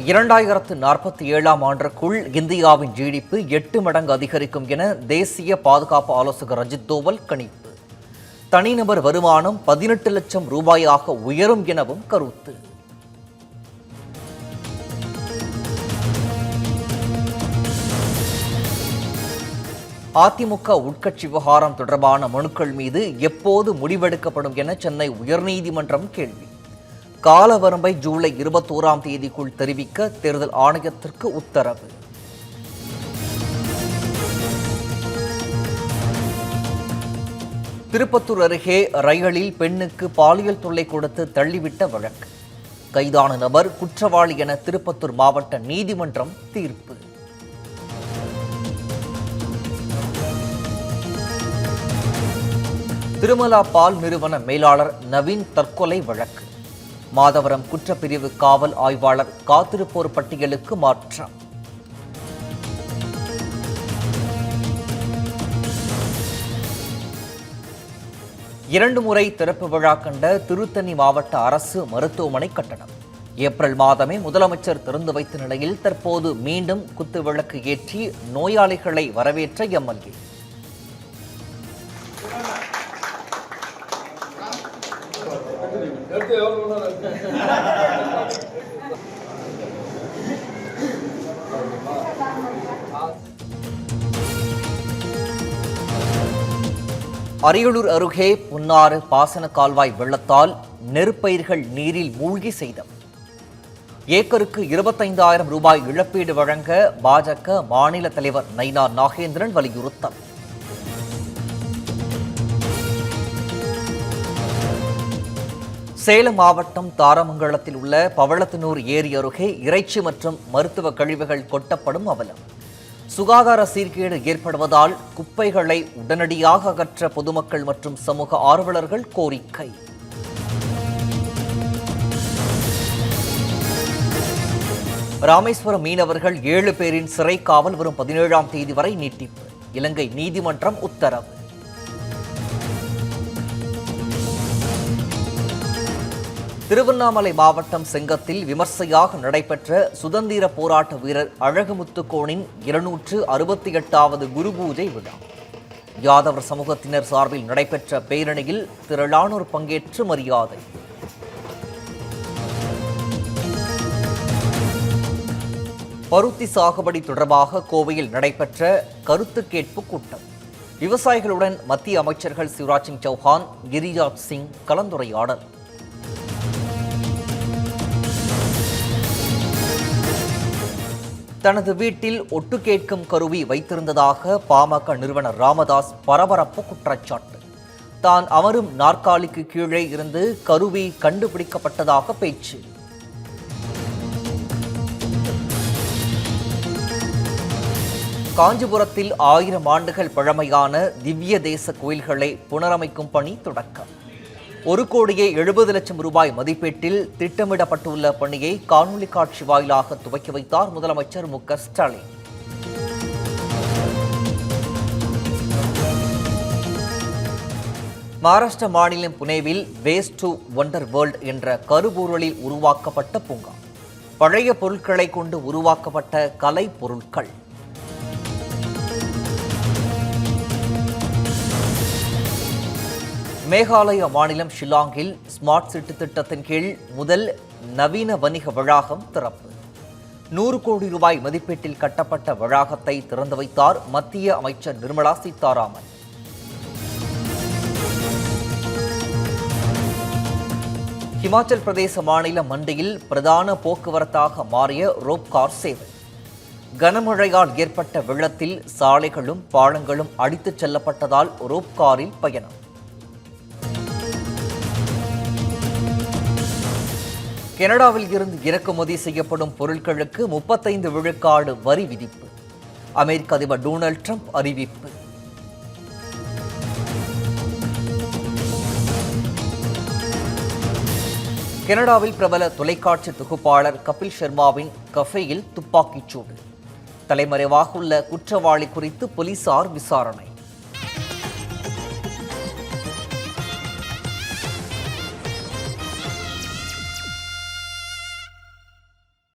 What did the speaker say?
2047ஆம் ஆண்டுக்குள் இந்தியாவின் ஜிடிபி 8 மடங்கு அதிகரிக்கும் என தேசிய பாதுகாப்பு ஆலோசகர் அஜித் தோவல் கணிப்பு. தனிநபர் வருமானம் 18 லட்சம் ரூபாயாக உயரும் எனவும் கருத்து. அதிமுக உட்கட்சி விவகாரம் தொடர்பான மனுக்கள் மீது எப்போது முடிவெடுக்கப்படும் என சென்னை உயர்நீதிமன்றம் கேள்வி. கால வரம்பை ஜூலை 21ஆம் தேதிக்குள் தெரிவிக்க தேர்தல் ஆணையத்திற்கு உத்தரவு. திருப்பத்தூர் அருகே ரயிலில் பெண்ணுக்கு பாலியல் தொல்லை கொடுத்து தள்ளிவிட்ட வழக்கு. கைதான நபர் குற்றவாளி என திருப்பத்தூர் மாவட்ட நீதிமன்றம் தீர்ப்பு. திருமலா பால் நிறுவன மேலாளர் நவீன் தற்கொலை வழக்கு. மாதவரம் குற்றப்பிரிவு காவல் ஆய்வாளர் காத்திருப்போர் பட்டியலுக்கு மாற்றம். இரண்டு முறை திறப்பு விழா கண்ட திருத்தணி மாவட்ட அரசு மருத்துவமனை கட்டணம். ஏப்ரல் மாதமே முதலமைச்சர் திறந்து வைத்த நிலையில் தற்போது மீண்டும் குத்துவிளக்கு ஏற்றி நோயாளிகளை வரவேற்ற எம்எல்ஏ. அரியலூர் அருகே புன்னாறு பாசன கால்வாய் வெள்ளத்தால் நெற்பயிர்கள் நீரில் மூழ்கி சேதம். ஏக்கருக்கு 25,000 ரூபாய் இழப்பீடு வழங்க பாஜக மாநில தலைவர் நைனா நாகேந்திரன் வலியுறுத்தல். சேலம் மாவட்டம் தாரமங்கலத்தில் உள்ள பவளத்தினூர் ஏரி அருகே இறைச்சி மற்றும் மருத்துவ கழிவுகள் கொட்டப்படும் அவலம். சுகாதார சீர்கேடு ஏற்படுவதால் குப்பைகளை உடனடியாக அகற்ற பொதுமக்கள் மற்றும் சமூக ஆர்வலர்கள் கோரிக்கை. ராமேஸ்வரம் மீனவர்கள் 7 பேரின் சிறை காவல் வரும் 17ஆம் தேதி வரை நீட்டிப்பு. இலங்கை நீதிமன்றம் உத்தரவு. திருவண்ணாமலை மாவட்டம் செங்கத்தில் விமர்சையாக நடைபெற்ற சுதந்திர போராட்ட வீரர் அழகுமுத்துக்கோனின் 268வது குரு பூஜை விழா. யாதவர் சமூகத்தினர் சார்பில் நடைபெற்ற பேரணியில் திரளானோர் பங்கேற்று மரியாதை. பருத்தி சாகுபடி தொடர்பாக கோவையில் நடைபெற்ற கருத்து கேட்பு கூட்டம். விவசாயிகளுடன் மத்திய அமைச்சர்கள் சிவராஜ் சிங் சௌஹான், கிரிராஜ் சிங் கலந்துரையாடல். தனது வீட்டில் ஒட்டு கேட்கும் கருவி வைத்திருந்ததாக பாமக நிறுவனர் ராமதாஸ் பரபரப்பு குற்றச்சாட்டு. தான் அமரும் நாற்காலிக்கு கீழே இருந்து கருவி கண்டுபிடிக்கப்பட்டதாக பேச்சு. காஞ்சிபுரத்தில் 1000 ஆண்டுகள் பழமையான திவ்ய தேச கோயில்களை புனரமைக்கும் பணி தொடக்கம். 1,70 லட்சம் ரூபாய் மதிப்பீட்டில் திட்டமிடப்பட்டுள்ள பணியை காணொலி காட்சி வாயிலாக துவக்கி வைத்தார் முதலமைச்சர் மு.க. ஸ்டாலின். மகாராஷ்டிர மாநிலம் புனேவில் வேஸ்ட் டு வண்டர் வேர்ல்ட் என்ற கருப்பொருளில் உருவாக்கப்பட்ட பூங்கா. பழைய பொருட்களை கொண்டு உருவாக்கப்பட்ட கலை பொருட்கள். மேகாலயா மாநிலம் ஷில்லாங்கில் ஸ்மார்ட் சிட்டி திட்டத்தின் கீழ் முதல் நவீன வணிக வளாகம் திறப்பு. 100 கோடி ரூபாய் மதிப்பீட்டில் கட்டப்பட்ட வளாகத்தை திறந்து வைத்தார் மத்திய அமைச்சர் நிர்மலா சீதாராமன். ஹிமாச்சல் பிரதேச மாநில மண்டியில் பிரதான போக்குவரத்தாக மாறிய ரோப் கார் சேவை. கனமழையால் ஏற்பட்ட வெள்ளத்தில் சாலைகளும் பாலங்களும் அடித்துச் செல்லப்பட்டதால் ரோப் காரில் பயணம். கனடாவில் இருந்து இறக்குமதி செய்யப்படும் பொருட்களுக்கு 35 விழுக்காடு வரி விதிப்பு. அமெரிக்க அதிபர் டொனால்ட் ட்ரம்ப் அறிவிப்பு. கனடாவில் பிரபல தொலைக்காட்சி தொகுப்பாளர் கபில் சர்மாவின் கஃபேயில் துப்பாக்கிச் சூடு. தலைமறைவாக உள்ள குற்றவாளி குறித்து போலீசார் விசாரணை.